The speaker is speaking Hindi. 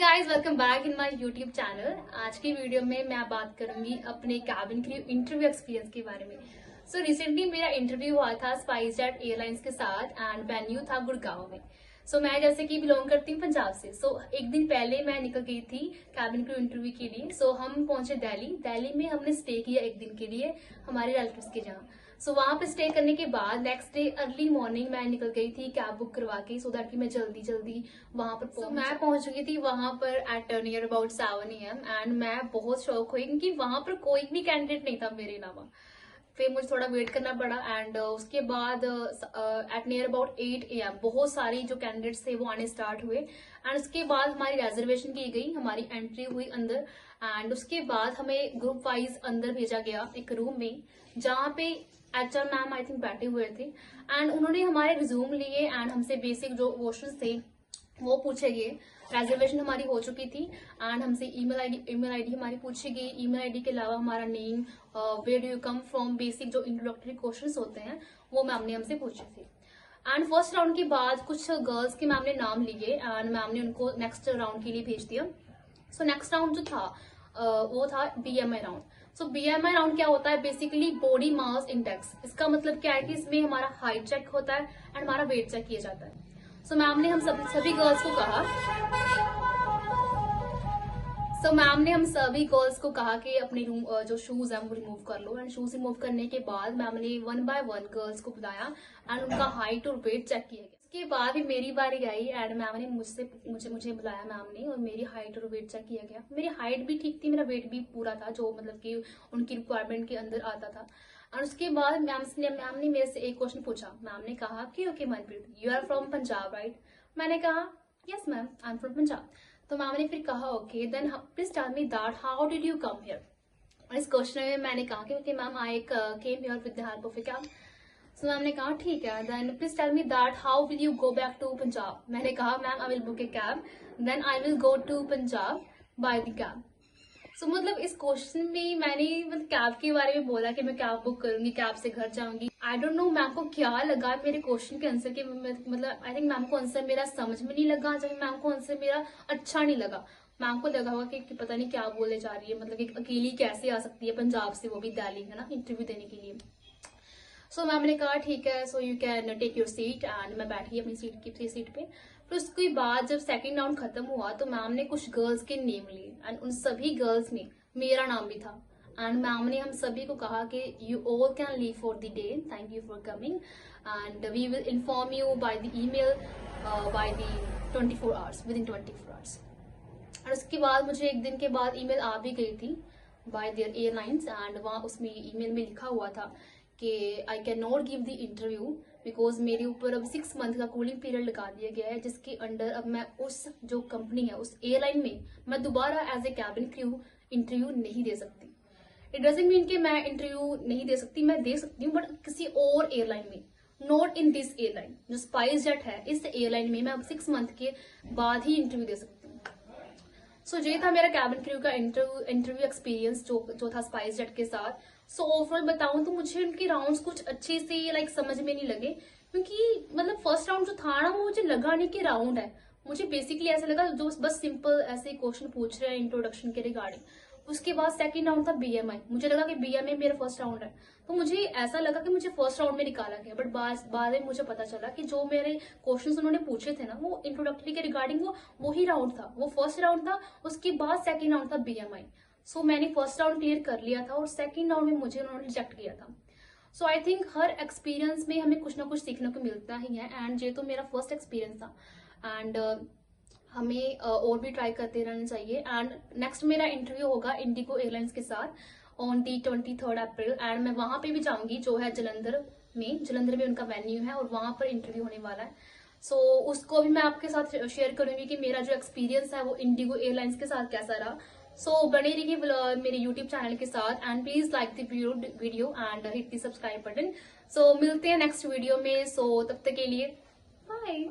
Guys, welcome back in my YouTube channel. आज की वीडियो में मैं बात करूंगी अपने कैबिन क्रू इंटरव्यू एक्सपीरियंस के बारे में। रिसेंटली मेरा इंटरव्यू हुआ था स्पाइस जेट एयरलाइंस के साथ एंड वेन्यू था गुड़गांव में। मैं जैसे कि बिलोंग करती हूँ पंजाब से। एक दिन पहले मैं निकल गई थी कैबिन क्रू इंटरव्यू के लिए। हम पहुंचे दिल्ली में हमने स्टे किया एक दिन के लिए हमारे रिलेटिव्स के जहाँ। वहां पे स्टे करने के बाद नेक्स्ट डे अर्ली मॉर्निंग मैं निकल गई थी कैब बुक करवा के, सो दैट कि मैं जल्दी वहां पर मैं पहुंच गई थी वहां पर at near about 7 AM and मैं बहुत शॉक हुई क्योंकि वहां पर कोई भी कैंडिडेट नहीं था मेरे अलावा। फिर मुझे थोड़ा वेट करना पड़ा एंड उसके बाद एट नियर अबाउट 8 AM बहुत सारी जो कैंडिडेट्स थे वो आने स्टार्ट हुए एंड उसके बाद हमारी रिजर्वेशन की गई, हमारी एंट्री हुई अंदर एंड उसके बाद हमें ग्रुप वाइज अंदर भेजा गया एक रूम में जहाँ पे HR मैम आई थिंक बैठे हुए थे एंड उन्होंने हमारे रिज्यूम लिए एंड हमसे बेसिक जो क्वेश्चंस थे वो पूछे गए। रिजर्वेशन हमारी हो चुकी थी एंड हमसे ईमेल आईडी हमारी पूछी गई। ईमेल आईडी के अलावा हमारा name, where do you come from, basic जो इंट्रोडक्टरी क्वेश्चंस होते हैं वो मैम ने हमसे पूछे थे। एंड फर्स्ट राउंड के बाद कुछ गर्ल्स के मैम ने नाम लिए एंड मैम ने उनको नेक्स्ट राउंड के लिए भेज दिया। नेक्स्ट राउंड जो था वो था BMI राउंड। BMI राउंड क्या होता है? Basically body mass index. इसका मतलब क्या है कि इसमें हमारा हाइट चेक होता है एंड हमारा वेट चेक किया जाता है। मैम ने हम सभी गर्ल्स को कहा कि अपने रूम जो शूज है वो रिमूव कर लो एंड शूज रिमूव करने के बाद मैम ने 1 by 1 गर्ल्स को बुलाया एंड उनका हाइट और वेट चेक किया गया। उसके बाद ही मेरी बारी आई एंड मैम ने मुझे बुलाया मैम ने और मेरी हाइट और वेट चेक किया गया। मेरी हाइट भी ठीक थी, मेरा वेट भी पूरा था जो मतलब कि उनकी रिक्वायरमेंट के अंदर आता था। और उसके बाद मैम ने मेरे से एक क्वेश्चन पूछा। मैम ने कहा कि okay Manpreet, you are from Punjab right? मैंने कहा yes ma'am, I am from Punjab. तो मैम ने फिर कहा okay then please tell me that how did you come here. और इस क्वेश्चन में मैंने कहा कि okay ma'am I came here with the help of a cab. Ma'am ने कहा ठीक है, then please tell me that how will you go back to Punjab. मैंने कहा ma'am I will book a cab then I will go to Punjab by the cab. मतलब इस क्वेश्चन में मैंने मतलब कैब के बारे में बोला कि मैं कैब बुक करूंगी, कैब से घर जाऊंगी। आई डोंट नो मैम को क्या लगा मेरे क्वेश्चन के आंसर के, मतलब आई थिंक मैम को आंसर मेरा समझ में नहीं लगा, चाहे मैम को आंसर मेरा अच्छा नहीं लगा। मैम को लगा होगा कि पता नहीं क्या बोले जा रही है, मतलब कि अकेली कैसे आ सकती है पंजाब से, वो भी दिल्ली है ना, इंटरव्यू देने के लिए। मैम ने कहा ठीक है, so you can take your seat and मैं बैठी अपनी सीट पे। फिर उसके बाद जब सेकंड राउंड खत्म हुआ तो मैम ने कुछ गर्ल्स के नेम लिए एंड उन सभी गर्ल्स में मेरा नाम भी था एंड मैम ने हम सभी को कहा कि you all can leave for the day, thank you for coming and we will inform you by the email by the 24 hours, within 24 hours. और उसके बाद मुझे एक दिन के बाद ईमेल आ भी गई थी बाय देयर एयरलाइंस एंड वहाँ उसमें ईमेल में लिखा हुआ था कि I can not give the interview because मेरे ऊपर अब 6 मंथ का कूलिंग पीरियड लगा दिया गया है, जिसके अंडर अब मैं उस जो कंपनी है उस एयरलाइन में मैं दोबारा as a cabin crew interview नहीं दे सकती। इट डजंट मीन कि मैं इंटरव्यू नहीं दे सकती, मैं दे सकती हूँ बट किसी और एयरलाइन में, नॉट इन दिस एयरलाइन। जो स्पाइस जेट है इस एयरलाइन में मैं अब 6 मंथ के बाद ही इंटरव्यू दे सकती हूँ। ये था मेरा कैबिन क्रू का इंटरव्यू एक्सपीरियंस जो था स्पाइस जेट के साथ। ओवरऑल बताऊं तो मुझे उनके राउंड्स कुछ अच्छे से समझ में नहीं लगे, क्योंकि मतलब फर्स्ट राउंड जो था ना वो मुझे लगा नहीं कि राउंड है। मुझे बेसिकली ऐसा लगा जो बस सिंपल ऐसे क्वेश्चन पूछ रहे हैं इंट्रोडक्शन के रिगार्डिंग। उसके बाद सेकंड राउंड था BMI। मुझे लगा कि BMI मेरा फर्स्ट राउंड है, तो मुझे ऐसा लगा कि मुझे फर्स्ट राउंड में निकाला गया। बट बाद में मुझे पता चला कि जो मेरे क्वेश्चंस उन्होंने पूछे थे ना वो इंट्रोडक्टरी के रिगार्डिंग वो ही राउंड था, वो फर्स्ट राउंड था। उसके बाद सेकंड राउंड था BMI। मैंने फर्स्ट राउंड क्लियर कर लिया था और सेकंड राउंड में मुझे उन्होंने रिजेक्ट किया था। आई थिंक हर एक्सपीरियंस में हमें कुछ ना कुछ सीखने को मिलता ही है एंड ये तो मेरा फर्स्ट एक्सपीरियंस था एंड हमें और भी ट्राई करते रहना चाहिए। एंड नेक्स्ट मेरा इंटरव्यू होगा इंडिगो एयरलाइंस के साथ ऑन दी 23 अप्रैल एंड मैं वहां पे भी जाऊंगी जो है जलंधर में उनका वेन्यू है और वहां पर इंटरव्यू होने वाला है। उसको भी मैं आपके साथ शेयर करूंगी कि मेरा जो एक्सपीरियंस है वो इंडिगो एयरलाइंस के साथ कैसा रहा। बने रहिए मेरे यूट्यूब चैनल के साथ and please like the video and hit the subscribe button. मिलते हैं नेक्स्ट वीडियो में। तब तक के लिए बाय।